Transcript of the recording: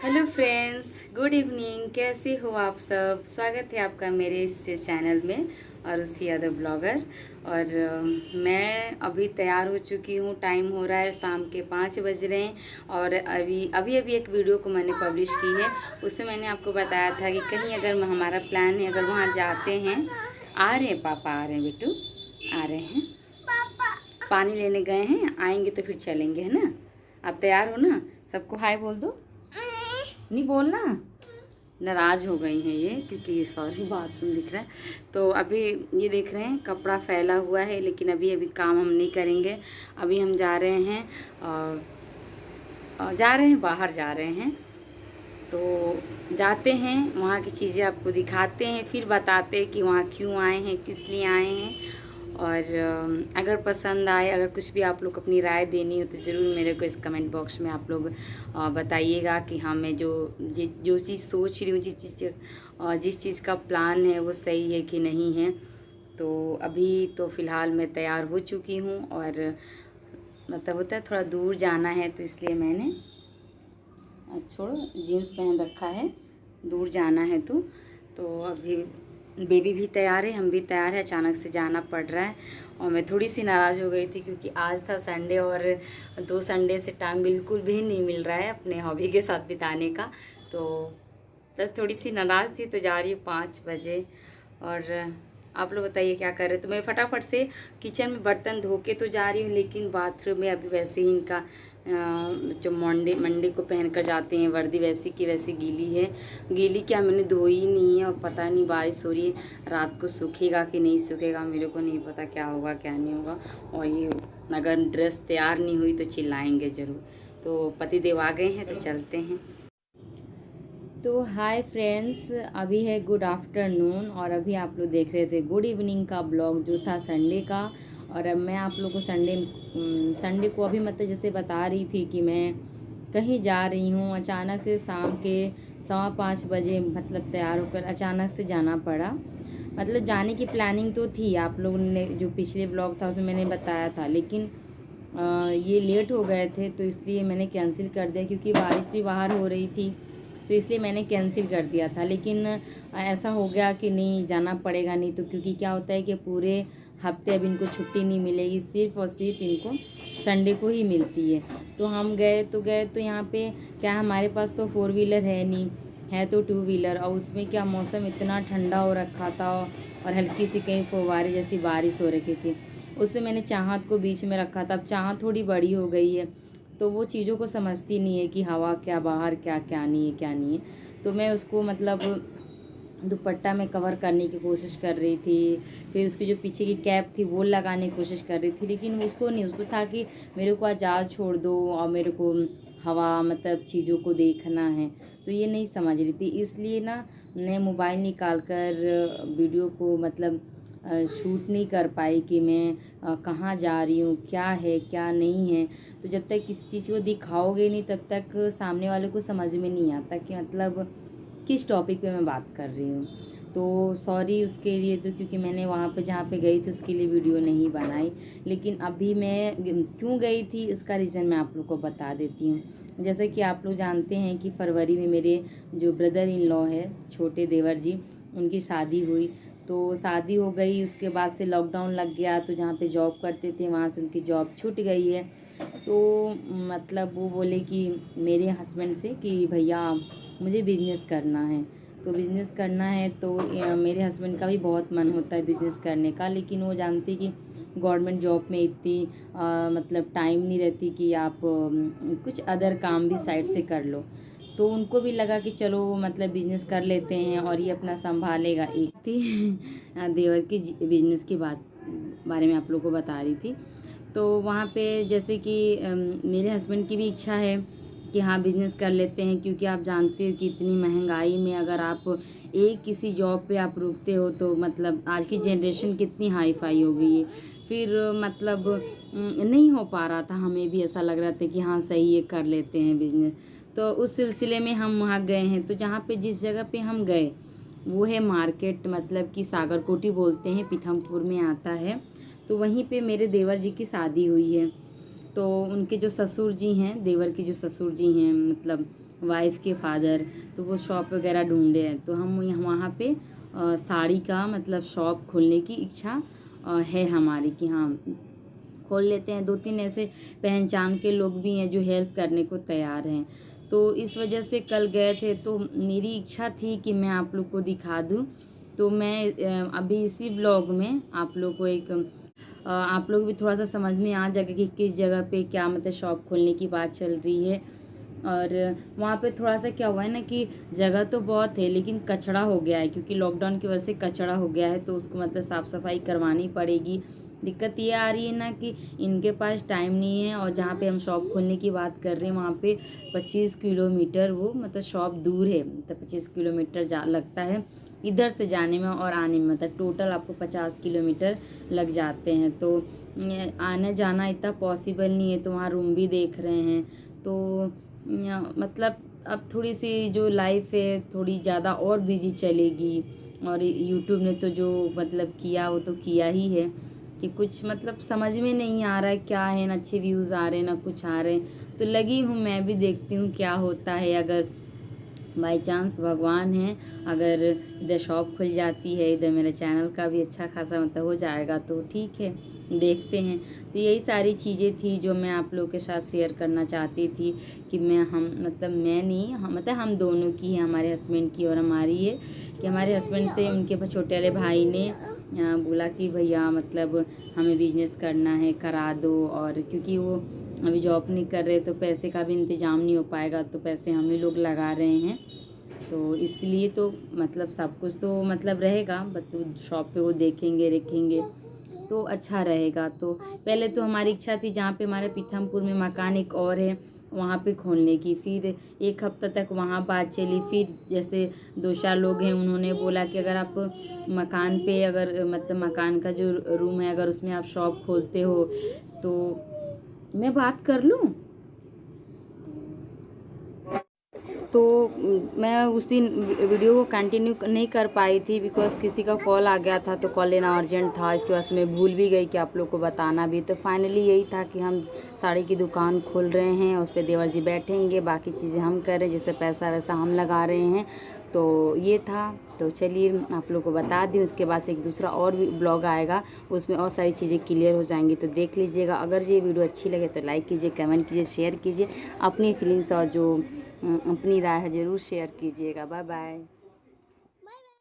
Hello friends, good evening. कैसे हो आप सब? स्वागत है आपका मेरे इस चैनल में और उसी अदर ब्लॉगर। और मैं अभी तैयार हो चुकी हूँ। टाइम हो रहा है, शाम के 5 बज रहे हैं। और अभी अभी अभी एक वीडियो को मैंने पब्लिश की है। उसमें मैंने आपको बताया था कि कहीं अगर हमारा प्लान है, अगर वहाँ जाते हैं। आ रहे हैं पापा, आ रहे हैं बेटू, आ रहे हैं। पानी लेने गए हैं, आएंगे तो फिर चलेंगे, है ना? आप तैयार हो ना? सबको हाय बोल दो। नहीं बोलना, नाराज़ हो गई हैं ये, क्योंकि सॉरी बाथरूम दिख रहा है। तो अभी ये देख रहे हैं कपड़ा फैला हुआ है, लेकिन अभी अभी काम हम नहीं करेंगे। अभी हम जा रहे हैं बाहर जा रहे हैं। तो जाते हैं, वहाँ की चीज़ें आपको दिखाते हैं, फिर बताते हैं कि वहाँ क्यों आए हैं, किस लिए आए हैं। और अगर पसंद आए, अगर कुछ भी आप लोग अपनी राय देनी हो तो ज़रूर मेरे को इस कमेंट बॉक्स में आप लोग बताइएगा कि हाँ, मैं जो चीज़ सोच रही हूँ, जिस चीज़ का प्लान है वो सही है कि नहीं है। तो अभी तो फ़िलहाल मैं तैयार हो चुकी हूँ, और मतलब होता है थोड़ा दूर जाना है, तो इसलिए मैंने छोड़ो, जीन्स पहन रखा है। दूर जाना है तो अभी बेबी भी तैयार है, हम भी तैयार है। अचानक से जाना पड़ रहा है, और मैं थोड़ी सी नाराज़ हो गई थी क्योंकि आज था संडे, और 2 संडे से टाइम बिल्कुल भी नहीं मिल रहा है अपने हॉबी के साथ बिताने का। तो बस थोड़ी सी नाराज़ थी, तो जा रही हूँ 5 बजे। और आप लोग बताइए क्या कर रहे हैं? तो मैं फटाफट से किचन में बर्तन धो के तो जा रही हूँ, लेकिन बाथरूम में अभी वैसे ही इनका जो मंडे को पहन कर जाते हैं वर्दी, वैसी की वैसी गीली है। गीली क्या, मैंने धोई ही नहीं है, और पता नहीं बारिश हो रही है, रात को सूखेगा कि नहीं सूखेगा, मेरे को नहीं पता क्या होगा क्या नहीं होगा। और ये अगर ड्रेस तैयार नहीं हुई तो चिल्लाएंगे ज़रूर। तो पतिदेव आ गए हैं, तो चलते हैं। तो हाय फ्रेंड्स, अभी है गुड आफ्टरनून, और अभी आप लोग देख रहे थे गुड इवनिंग का ब्लॉग जो था संडे का। और अब मैं आप लोगों को संडे को अभी मतलब जैसे बता रही थी कि मैं कहीं जा रही हूँ। अचानक से शाम के 5:15 बजे मतलब तैयार होकर अचानक से जाना पड़ा। मतलब जाने की प्लानिंग तो थी, आप लोगों ने जो पिछले ब्लॉग था उसमें मैंने बताया था, लेकिन ये लेट हो गए थे, तो इसलिए मैंने कैंसिल कर दिया, क्योंकि बारिश भी बाहर हो रही थी, तो इसलिए मैंने कैंसिल कर दिया था। लेकिन ऐसा हो गया कि नहीं, जाना पड़ेगा। नहीं तो क्योंकि क्या होता है कि पूरे हफ्ते अब इनको छुट्टी नहीं मिलेगी, सिर्फ और सिर्फ इनको संडे को ही मिलती है। तो हम गए तो यहाँ पे क्या, हमारे पास तो 4 व्हीलर है नहीं, है तो 2 व्हीलर। और उसमें क्या, मौसम इतना ठंडा हो रखा था, और हल्की सी कहीं फुहारे जैसी बारिश हो रखी थी। उसमें मैंने चाहत को बीच में रखा था। अब चाहत थोड़ी बड़ी हो गई है, तो वो चीज़ों को समझती नहीं है कि हवा क्या, बाहर क्या, क्या नहीं है, क्या नहीं है। तो मैं उसको मतलब दुपट्टा में कवर करने की कोशिश कर रही थी। फिर उसकी जो पीछे की कैप थी वो लगाने की कोशिश कर रही थी, लेकिन उसको नहीं, उसको था कि मेरे को आज़ाद छोड़ दो, और मेरे को हवा मतलब चीज़ों को देखना है। तो ये नहीं समझ रही थी, इसलिए ना मैं मोबाइल निकाल कर वीडियो को मतलब शूट नहीं कर पाई कि मैं कहाँ जा रही हूँ, क्या है क्या नहीं है। तो जब तक किसी चीज़ को दिखाओगे नहीं, तब तक सामने वाले को समझ में नहीं आता कि मतलब किस टॉपिक पे मैं बात कर रही हूँ। तो सॉरी उसके लिए, तो क्योंकि मैंने वहाँ पे जहाँ पे गई थी उसके लिए वीडियो नहीं बनाई। लेकिन अभी मैं क्यों गई थी इसका रीज़न मैं आप लोग को बता देती हूँ। जैसे कि आप लोग जानते हैं कि फरवरी में मेरे जो ब्रदर इन लॉ है, छोटे देवर जी, उनकी शादी हुई। तो शादी हो गई, उसके बाद से लॉकडाउन लग गया, तो जहाँ पे जॉब करते थे वहाँ से उनकी जॉब छूट गई है। तो मतलब वो बोले कि मेरे हस्बैंड से कि भैया मुझे बिज़नेस करना है। तो बिज़नेस करना है तो मेरे हस्बैंड का भी बहुत मन होता है बिज़नेस करने का, लेकिन वो जानती कि गवर्नमेंट जॉब में इतनी मतलब टाइम नहीं रहती कि आप कुछ अदर काम भी साइड से कर लो। तो उनको भी लगा कि चलो मतलब बिज़नेस कर लेते हैं, और ये अपना संभालेगा। एक थी देवर की बिज़नेस की बारे में आप लोगों को बता रही थी। तो वहाँ पे जैसे कि मेरे हस्बैंड की भी इच्छा है कि हाँ बिज़नेस कर लेते हैं, क्योंकि आप जानते हो कि इतनी महंगाई में अगर आप एक किसी जॉब पे आप रुकते हो, तो मतलब आज की जनरेशन कितनी हाई फाई हो गई है। फिर मतलब नहीं हो पा रहा था, हमें भी ऐसा लग रहा था कि हाँ सही है, कर लेते हैं बिज़नेस। तो उस सिलसिले में हम वहाँ गए हैं। तो जहाँ पे जिस जगह पे हम गए वो है मार्केट, मतलब कि सागरकोटी बोलते हैं, पीथमपुर में आता है। तो वहीं पे मेरे देवर जी की शादी हुई है। तो उनके जो ससुर जी हैं, देवर के जो ससुर जी हैं, मतलब वाइफ के फादर, तो वो शॉप वगैरह ढूंढे हैं। तो हम वहाँ पे साड़ी का मतलब शॉप खोलने की इच्छा है हमारी कि हाँ खोल लेते हैं। 2-3 ऐसे पहचान के लोग भी हैं जो हेल्प करने को तैयार हैं। तो इस वजह से कल गए थे, तो मेरी इच्छा थी कि मैं आप लोग को दिखा दूँ। तो मैं अभी इसी ब्लॉग में आप लोग को आप लोग भी थोड़ा सा समझ में आ जाएगा कि किस जगह पे क्या मतलब शॉप खोलने की बात चल रही है। और वहाँ पे थोड़ा सा क्या हुआ है ना कि जगह तो बहुत है लेकिन कचरा हो गया है, क्योंकि लॉकडाउन की वजह से कचरा हो गया है, तो उसको मतलब साफ़ सफाई करवानी पड़ेगी। दिक्कत ये आ रही है ना कि इनके पास टाइम नहीं है, और जहाँ पे हम शॉप खोलने की बात कर रहे हैं वहाँ पे 25 किलोमीटर वो मतलब शॉप दूर है। मतलब 25 किलोमीटर लगता है इधर से जाने में और आने में, मतलब टोटल आपको 50 किलोमीटर लग जाते हैं। तो आना जाना इतना पॉसिबल नहीं है। तो वहाँ रूम भी देख रहे हैं। तो मतलब अब थोड़ी सी जो लाइफ है थोड़ी ज़्यादा और बिजी चलेगी। और यूट्यूब ने तो जो मतलब किया वो तो किया ही है कि कुछ मतलब समझ में नहीं आ रहा है क्या है, ना अच्छे व्यूज़ आ रहे हैं ना कुछ आ रहे हैं। तो लगी हूँ मैं भी, देखती हूँ क्या होता है। अगर बाई चांस भगवान है, अगर इधर शॉप खुल जाती है, इधर मेरे चैनल का भी अच्छा खासा मतलब हो जाएगा तो ठीक है, देखते हैं। तो यही सारी चीज़ें थी जो मैं आप लोगों के साथ शेयर करना चाहती थी कि हम मतलब मैं नहीं मतलब हम दोनों की है, हमारे हस्बैंड की और हमारी है कि हमारे हस्बैंड से उनके छोटे वाले भाई ने बोला कि भैया मतलब हमें बिजनेस करना है, करा दो। और क्योंकि वो अभी जॉब नहीं कर रहे तो पैसे का भी इंतज़ाम नहीं हो पाएगा, तो पैसे हम ही लोग लगा रहे हैं। तो इसलिए तो मतलब सब कुछ तो मतलब रहेगा, बट तो शॉप पे वो देखेंगे रखेंगे तो अच्छा रहेगा। तो पहले तो हमारी इच्छा थी जहाँ पे हमारे पीथमपुर में मकान एक और है वहाँ पे खोलने की। फिर 1 हफ्ता तक वहाँ बात चली। फिर जैसे 2-4 लोग हैं उन्होंने बोला कि अगर आप मकान पे अगर मतलब मकान का जो रूम है अगर उसमें आप शॉप खोलते हो तो मैं बात कर लूँ। तो मैं उस दिन वीडियो को कंटिन्यू नहीं कर पाई थी बिकॉज़ किसी का कॉल आ गया था, तो कॉल लेना अर्जेंट था। इसके बाद से मैं भूल भी गई कि आप लोग को बताना भी। तो फाइनली यही था कि हम साड़ी की दुकान खोल रहे हैं, उस पर देवर जी बैठेंगे, बाकी चीज़ें हम कर रहे हैं, जैसे पैसा वैसा हम लगा रहे हैं। तो ये था। तो चलिए आप लोग को बता दी। उसके बाद से एक दूसरा और भी ब्लॉग आएगा, उसमें और सारी चीज़ें क्लियर हो जाएंगी, तो देख लीजिएगा। अगर ये वीडियो अच्छी लगे तो लाइक कीजिए, कमेंट कीजिए, शेयर कीजिए। अपनी फीलिंग्स और जो अपनी राय है ज़रूर शेयर कीजिएगा। Bye bye.